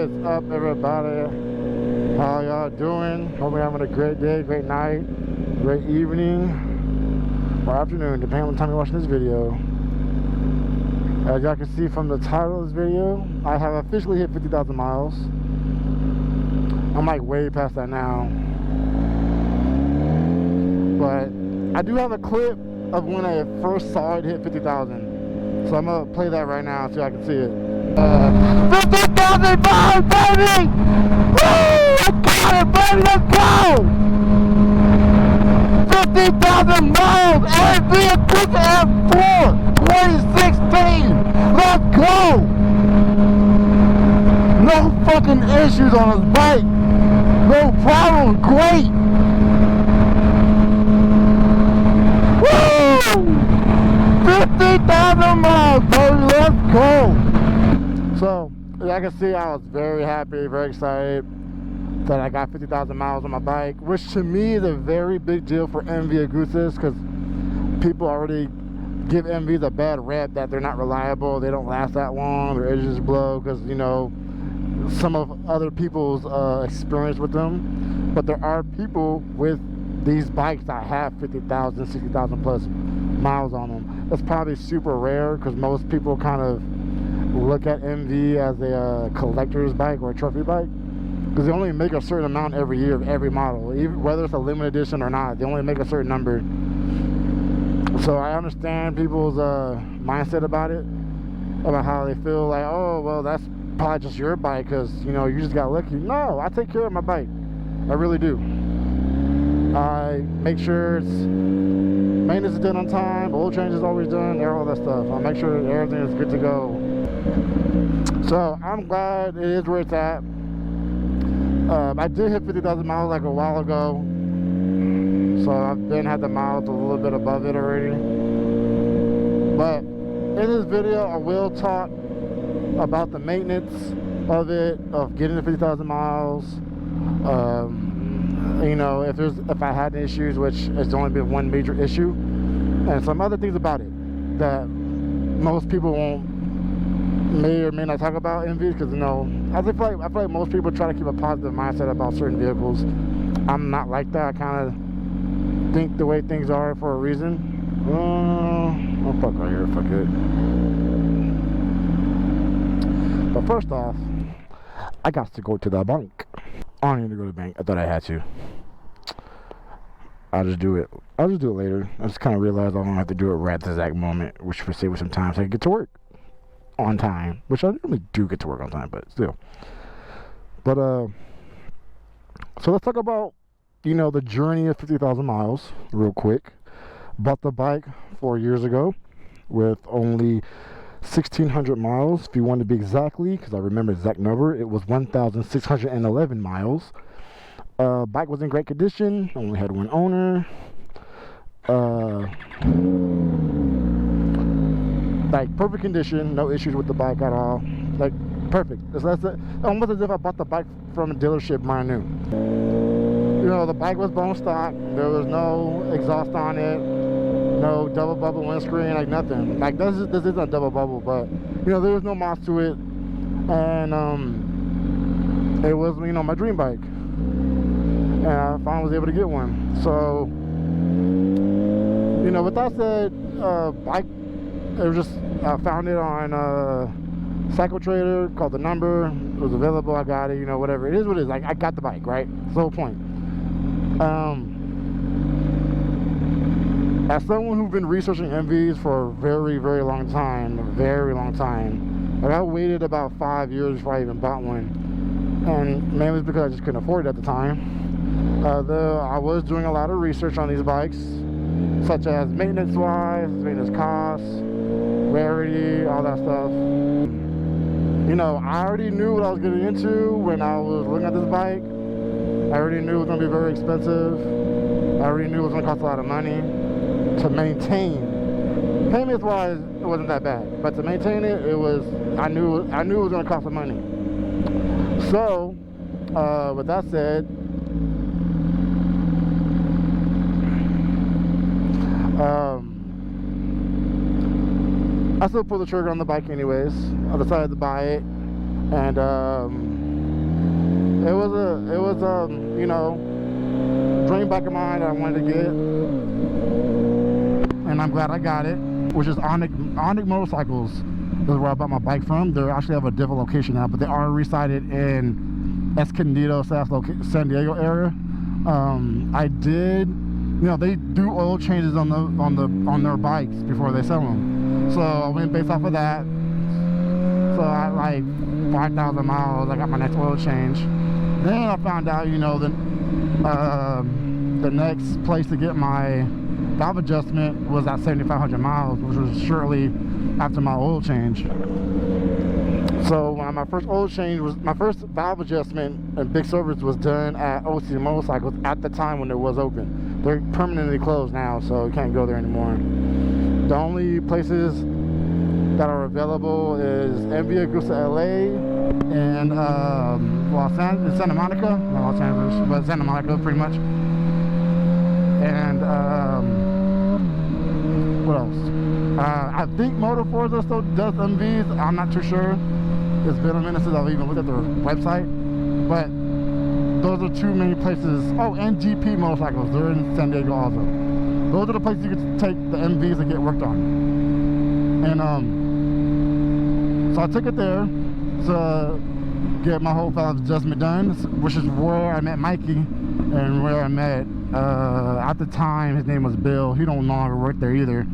is up, everybody? How y'all doing? Hope you're having a great day, great night, great evening, or afternoon, depending on the time you're watching this video. As y'all can see from the title of this video, I have officially hit 50,000 miles. I'm like way past that now. But I do have a clip of when I first saw it hit 50,000. So I'm going to play that right now so I can see it. 50,000 miles, baby! Woo! I got it, baby! Let's go! 50,000 miles! AB F4 2016! Let's go! No fucking issues on this bike. No problem. Great. Woo! 50,000 miles, baby. Let's go. So, as I can see, I was very happy, very excited that I got 50,000 miles on my bike, which to me is a very big deal for Wwhhaaattsss, because people already give MVs a bad rep that they're not reliable, they don't last that long, their edges blow because, you know, some of other people's experience with them. But there are people with these bikes that have 50,000, 60,000 plus miles on them. That's probably super rare because most people kind of look at MV as a collector's bike or a trophy bike, because they only make a certain amount every year of every model, even whether it's a limited edition or not. They only make a certain number. So I understand people's mindset about it, about how they feel like, oh, well, that's probably just your bike because, you know, you just got lucky. No, I take care of my bike. I really do. I make sure it's maintenance is done on time, oil change is always done, all that stuff. I make sure that everything is good to go. So I'm glad it is where it's at. I did hit 50,000 miles like a while ago. So I've been had the miles a little bit above it already. But in this video, I will talk about the maintenance of it, of getting to 50,000 miles. You know, if I had issues, which has only been one major issue, and some other things about it that most people may or may not talk about in videos, because, you know, I feel like most people try to keep a positive mindset about certain vehicles. I'm not like that. I kind of think the way things are for a reason. Oh fuck right here, fuck it. But first off, I got to go to the bank. I don't need to go to the bank. I thought I had to. I'll just do it later. I just kind of realized I don't have to do it right at the exact moment, which would save me some time so I can get to work on time, which I normally do get to work on time, but still. But so let's talk about, you know, the journey of 50,000 miles real quick. Bought the bike 4 years ago with only 1,600 miles, if you want to be exactly, because I remember the exact number. It was 1,611 miles. Bike was in great condition, only had one owner. Like perfect condition, no issues with the bike at all. Like perfect. It's almost as if I bought the bike from a dealership brand new. You know, the bike was bone stock. There was no exhaust on it, no double bubble windscreen, like nothing. Like this isn't a double bubble, but you know, there was no moss to it, and it was, you know, my dream bike, and I finally was able to get one. So, you know, with that said, bike, it was just, I found it on Cycle Trader, called the number, it was available, I got it, you know, whatever. It is what it is. Like, I got the bike, right? That's the whole point. As someone who's been researching MVs for a very, very long time, like I waited about 5 years before I even bought one, and mainly it's because I just couldn't afford it at the time. Though I was doing a lot of research on these bikes, such as maintenance-wise, maintenance costs, rarity, all that stuff. You know, I already knew what I was getting into when I was looking at this bike. I already knew it was going to be very expensive. I already knew it was going to cost a lot of money to maintain. Payments-wise, it wasn't that bad, but to maintain it, I knew it was going to cost some money. So, with that said, I still pulled the trigger on the bike anyways. I decided to buy it, and it was you know, dream bike of mine that I wanted to get, and I'm glad I got it. Which is Onyx Motorcycles. This is where I bought my bike from. They actually have a different location now, but they are resided in Escondido, San Diego area. I did, you know, they do oil changes on their bikes before they sell them. So I went based off of that. So at like 5,000 miles, I got my next oil change. Then I found out, you know, the next place to get my valve adjustment was at 7,500 miles, which was shortly after my oil change. So my first oil change was, my first valve adjustment and big service was done at OC Motorcycles at the time when it was open. They're permanently closed now, so you can't go there anymore. The only places that are available is MV Agusta LA and Santa Monica, not Los Angeles, but Santa Monica pretty much. And what else? I think Moto Forza still does MVs. I'm not too sure. It's been a minute since I've even looked at their website. But those are two main places. Oh, and GP Motorcycles. They're in San Diego also. Those are the places you can take the MVs and get worked on. And so I took it there to get my whole valve adjustment done, which is where I met Mikey and where I met at the time his name was Bill. He don't no longer work there either.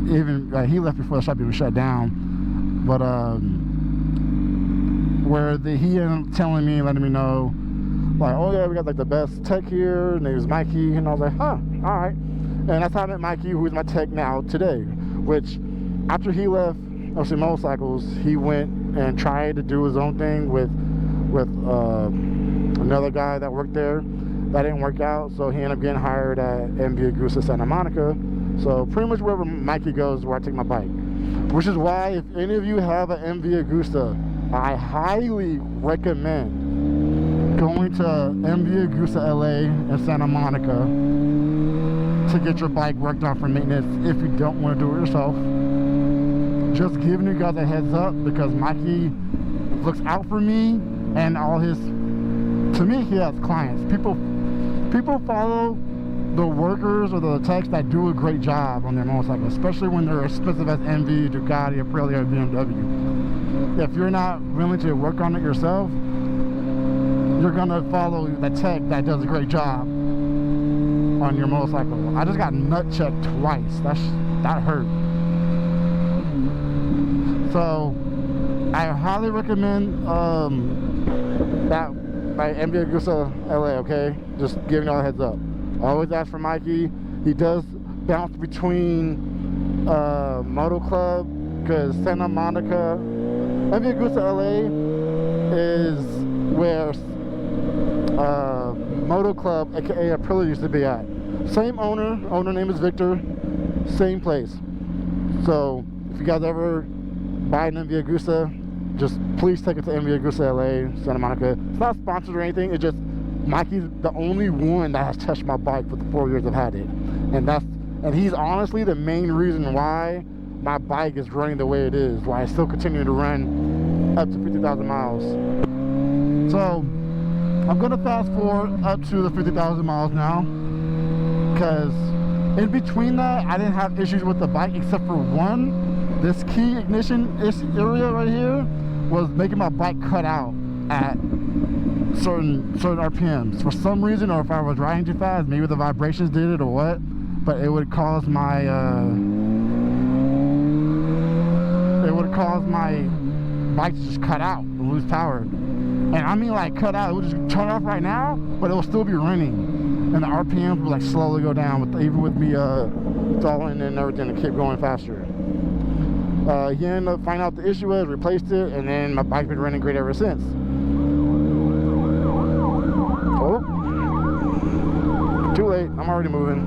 Even he left before the shop even shut down. But where he ended up telling me, letting me know, like, oh yeah, we got like the best tech here. His name is Mikey, and I was like, huh, all right. And that's how I met Mikey, who is my tech now today. Which after he left OC Motorcycles, he went and tried to do his own thing with another guy that worked there. That didn't work out, so he ended up getting hired at MV Agusta Santa Monica. So pretty much wherever Mikey goes is where I take my bike. Which is why if any of you have an MV Agusta, I highly recommend going to MV Agusta LA and Santa Monica to get your bike worked on for maintenance if you don't want to do it yourself. Just giving you guys a heads up because Mikey looks out for me and all his, to me he has clients. People follow the workers or the techs that do a great job on their motorcycle, especially when they're expensive as MV, Ducati, Aprilia, or BMW. If you're not willing to work on it yourself, you're gonna follow the tech that does a great job on your motorcycle. I just got nut checked twice. That hurt. So I highly recommend that by MV Agusta LA, okay? Just giving y'all a heads up. Always ask for Mikey. He does bounce between Moto Club, because Santa Monica, MV Agusta LA is where Moto Club, aka Aprilia, used to be at. Same owner name is Victor, same place. So if you guys ever buy an MV Agusta, just please take it to MV Agusta LA, Santa Monica. It's not sponsored or anything, it's just Mikey's the only one that has touched my bike for the 4 years I've had it. And he's honestly the main reason why my bike is running the way it is, why I still continue to run up to 50,000 miles. So I'm gonna fast forward up to the 50,000 miles now, because in between that I didn't have issues with the bike except for one. This key ignition area right here was making my bike cut out at certain RPMs for some reason, or if I was riding too fast, maybe the vibrations did it or what, but it would cause my bike to just cut out and lose power. And I mean like cut out, it would just turn off right now, but it will still be running, and the RPMs would like slowly go down even with me stalling and everything to keep going faster. He ended up finding out the issue was, replaced it, and then my bike's been running great ever since. Oh, too late, I'm already moving.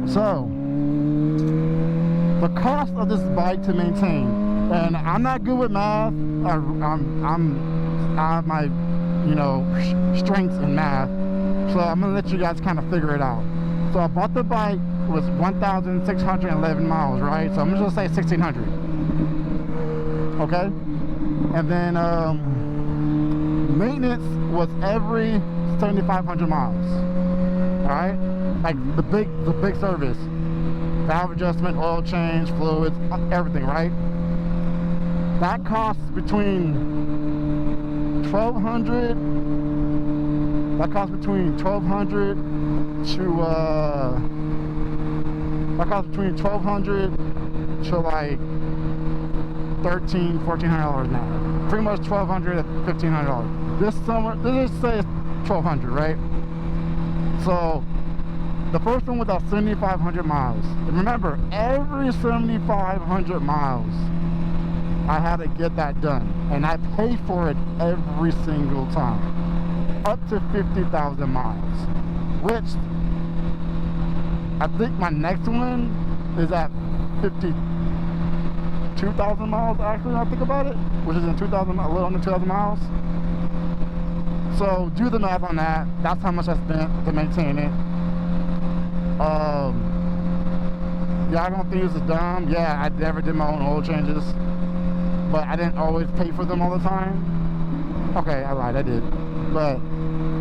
So, the cost of this bike to maintain, and I'm not good with math. I have my, strengths in math, so I'm gonna let you guys kind of figure it out. So I bought the bike with 1,611 miles, right? So I'm just gonna say 1,600. Okay, and then Maintenance was every 7,500 miles. All right, like the big service, valve adjustment, oil change, fluids, everything. Right. That costs between $1,200. That costs between $1,200 to like $1,400 now. Pretty much $1,200 to $1,500. This summer, let's just say it's $1,200, right? So the first one was at 7,500 miles. And remember, every 7,500 miles, I had to get that done, and I pay for it every single time, up to 50,000 miles, which I think my next one is at 52,000 miles, actually, when I think about it, which is in 2,000, a little under 2,000 miles. So do the math on that. That's how much I spent to maintain it. Y'all don't think this is dumb? Yeah, I never did my own oil changes, but I didn't always pay for them all the time. Okay, I lied, I did, but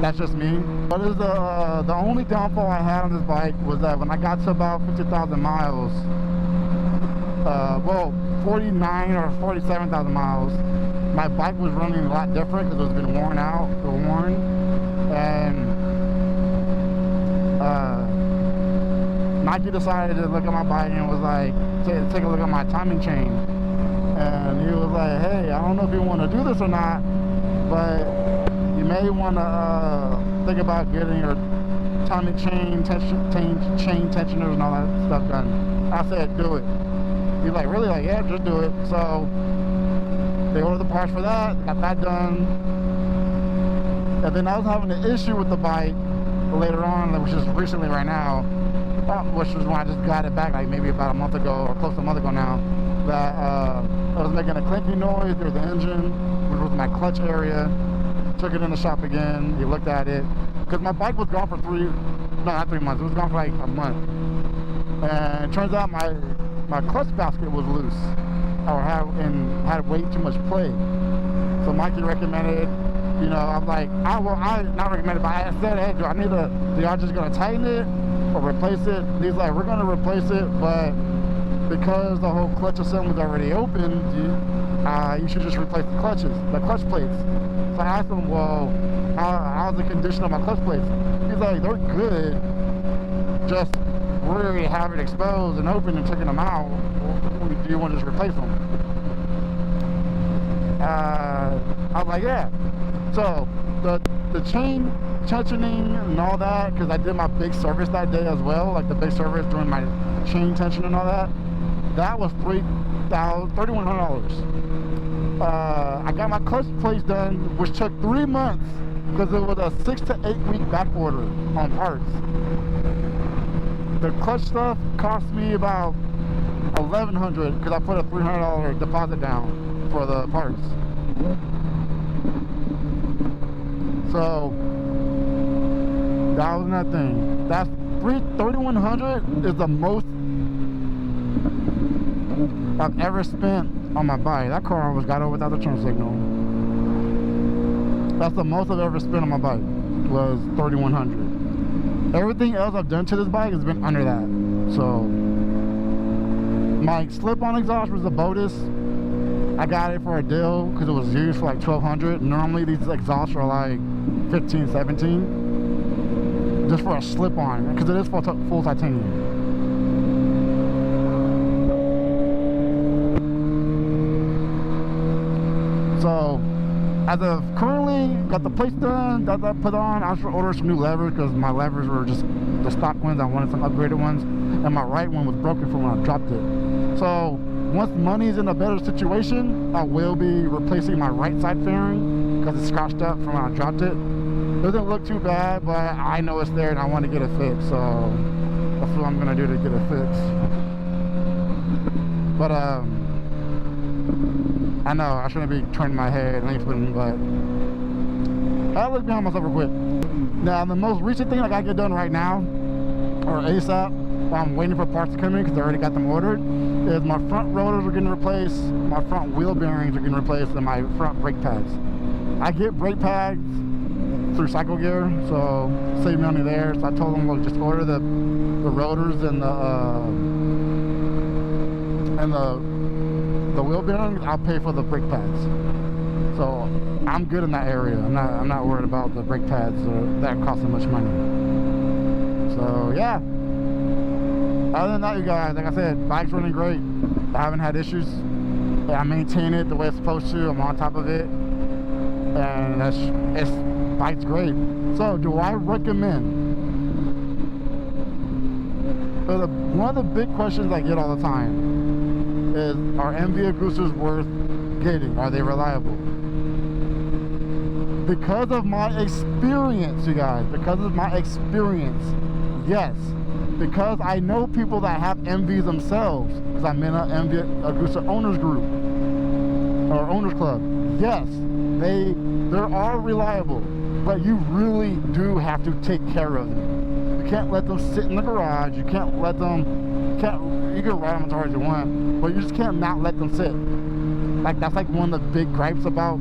that's just me. But is the only downfall I had on this bike was that when I got to about 50,000 miles, well, 49 or 47,000 miles, my bike was running a lot different because it was been worn out, and Nike decided to look at my bike and was like, take a look at my timing chain. And he was like, hey, I don't know if you want to do this or not, but you may want to think about getting your timing chain tensioners and all that stuff done. I said, do it. He's like, really? Like, yeah, just do it. So they ordered the parts for that, got that done. And then I was having an issue with the bike later on, which is recently right now, which was when I just got it back, like maybe about a month ago, or close to a month ago now, that I was making a clinking noise through the engine, which was my clutch area. Took it in the shop again, he looked at it, because my bike was gone for not 3 months, it was gone for like a month. And it turns out my clutch basket was loose, or had way too much play. So Mikey recommended, you know, I'm like, I not recommended, but I said, hey, are y'all just gonna tighten it or replace it? He's like, we're gonna replace it, but because the whole clutch assembly is already open, you should just replace the clutch plates. So I asked him, well, how's the condition of my clutch plates? He's like, they're good, just we already have it exposed and open and taking them out. Do you want to just replace them? I was like, yeah. So the chain tensioning and all that, because I did my big service that day as well, like the big service during my chain tension and all that, that was $3,100. I got my clutch plates done, which took 3 months because it was a 6 to 8 week back order on parts. The clutch stuff cost me about $1,100 because I put a $300 deposit down for the parts. So that was that thing. That's $3,100 is the most I've ever spent on my bike. That car almost got over without the turn signal. That's the most I've ever spent on my bike, was $3,100. Everything else I've done to this bike has been under that. So my slip-on exhaust was a Botus. I got it for a deal because it was used for like $1,200. Normally these exhausts are like $15, $17, just for a slip-on, because it is full titanium. So as of currently, got the plates done, got that put on. I should order some new levers because my levers were just the stock ones. I wanted some upgraded ones, and my right one was broken from when I dropped it. So once money's in a better situation, I will be replacing my right side fairing because it's scratched up from when I dropped it. Doesn't look too bad, but I know it's there and I want to get it fixed. So that's what I'm gonna do to get it fixed. But I know I shouldn't be turning my head and flipping, but I'll look behind myself real quick. Now the most recent thing I gotta get done right now, or ASAP, while I'm waiting for parts to come in because I already got them ordered, is my front rotors are getting replaced, my front wheel bearings are getting replaced, and my front brake pads. I get brake pads through Cycle Gear, so save money there. So I told them, look, just order the rotors and the wheel bearings. I'll pay for the brake pads. So I'm good in that area. I'm not worried about the brake pads that cost so much money. So yeah. Other than that, you guys, like I said, bike's running great. I haven't had issues. I maintain it the way it's supposed to. I'm on top of it, and bike's great. So do I recommend? But one of the big questions I get all the time is, are MV Agustas worth getting? Are they reliable? Because of my experience, you guys, because of my experience, yes. Because I know people that have MVs themselves, because I'm in an MV Agusta owners group or owners club. Yes, they are reliable, but you really do have to take care of them. You can't let them sit in the garage. You can't let them. You can ride them as hard as you want, but you just can't not let them sit. Like that's like one of the big gripes about,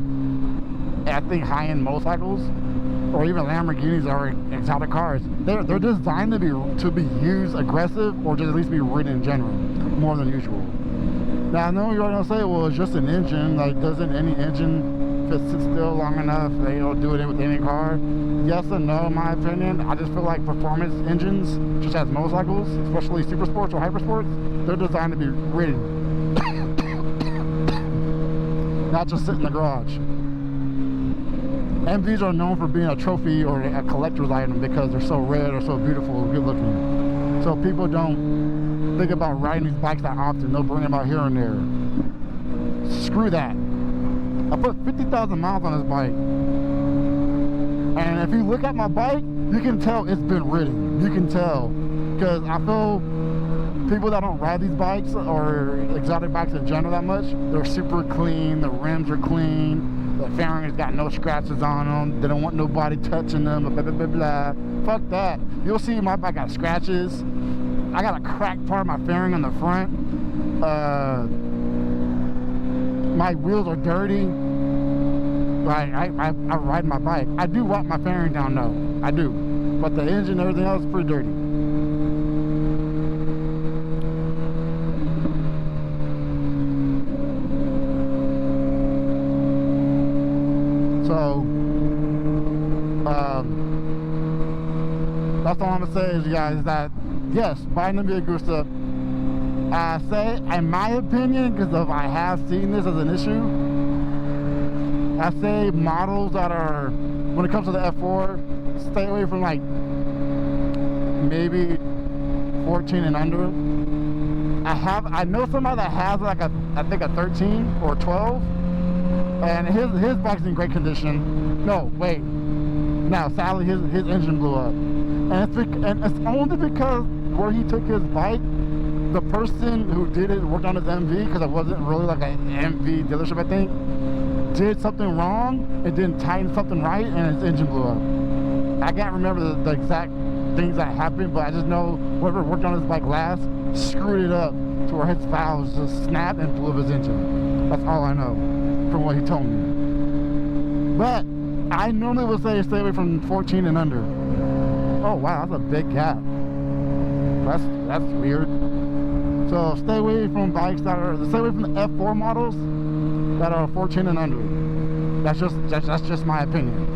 I think, high-end motorcycles, or even Lamborghinis or exotic cars. They're designed to be used aggressive, or just at least be ridden in general, more than usual. Now I know you're gonna say, well, it's just an engine. Like, doesn't any engine, if it sits still long enough, they don't do it with any car? Yes and no, in my opinion. I just feel like performance engines, just as motorcycles, especially super sports or hyper sports, they're designed to be ridden, not just sit in the garage. MVs are known for being a trophy or a collector's item because they're so rare, they're so beautiful and good looking. So people don't think about riding these bikes that often. They'll bring them out here and there. Screw that. I put 50,000 miles on this bike. And if you look at my bike, you can tell it's been ridden. You can tell. Because I feel people that don't ride these bikes or exotic bikes in general that much, they're super clean, the rims are clean. The fairing has got no scratches on them. They don't want nobody touching them. Blah, blah, blah, blah. Fuck that. You'll see my bike got scratches. I got a cracked part of my fairing on the front. My wheels are dirty. Like I ride my bike. I do wipe my fairing down though. I do. But the engine and everything else is pretty dirty. So, that's all I'm gonna say is, you guys, that yes, buy an MV Agusta. I say, in my opinion, because I have seen this as an issue, I say models that are, when it comes to the F4, stay away from like maybe 14 and under. I know somebody that has like I think a 13 or 12. And his bike's in great condition. No, wait. Now, sadly, his engine blew up. And it's only because where he took his bike, the person who did it worked on his MV, because it wasn't really like an MV dealership, I think, did something wrong and didn't tighten something right, and his engine blew up. I can't remember the exact things that happened, but I just know whoever worked on his bike last screwed it up to where his valves just snapped and blew up his engine. That's all I know from what he told me. But I normally would say stay away from 14 and under. Oh wow, that's a big gap. That's weird. So stay away from bikes that are, stay away from the F4 models that are 14 and under. That's just my opinion.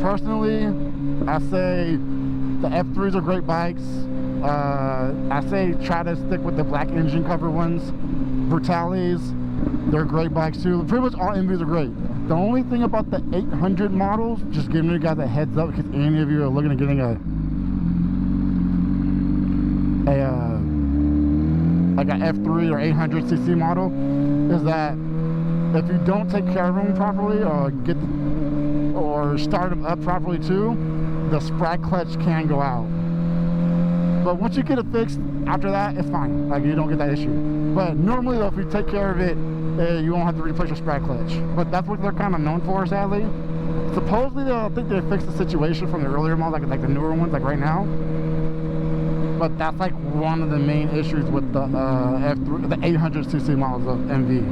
Personally, I say the F3s are great bikes. I say try to stick with the black engine cover ones. Brutales, they're great bikes too. Pretty much all MVs are great. The only thing about the 800 models, just giving you guys a heads up, because any of you are looking at getting like a F3 or 800cc model, is that if you don't take care of them properly or start them up properly too, the sprag clutch can go out. But once you get it fixed, after that, it's fine. Like, you don't get that issue. But normally, though, if you take care of it, you won't have to replace your sprag clutch. But that's what they're kind of known for, sadly. Supposedly, I think they fixed the situation from the earlier models, like the newer ones, like right now. But that's like one of the main issues with the F3, the 800cc models of MV.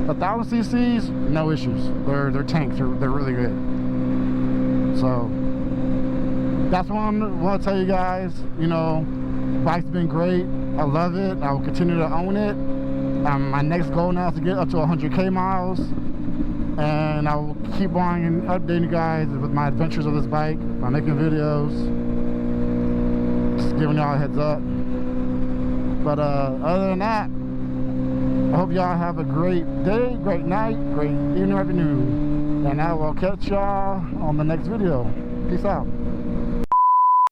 1,000 cc's, no issues. They're tanks. They're really good. So that's what I want to tell you guys. You know, bike's been great. I love it. I will continue to own it. My next goal now is to get up to 100K miles, and I will keep on updating you guys with my adventures of this bike by making videos, just giving y'all a heads up. But other than that, I hope y'all have a great day, great night, great evening, afternoon, and I will catch y'all on the next video. Peace out.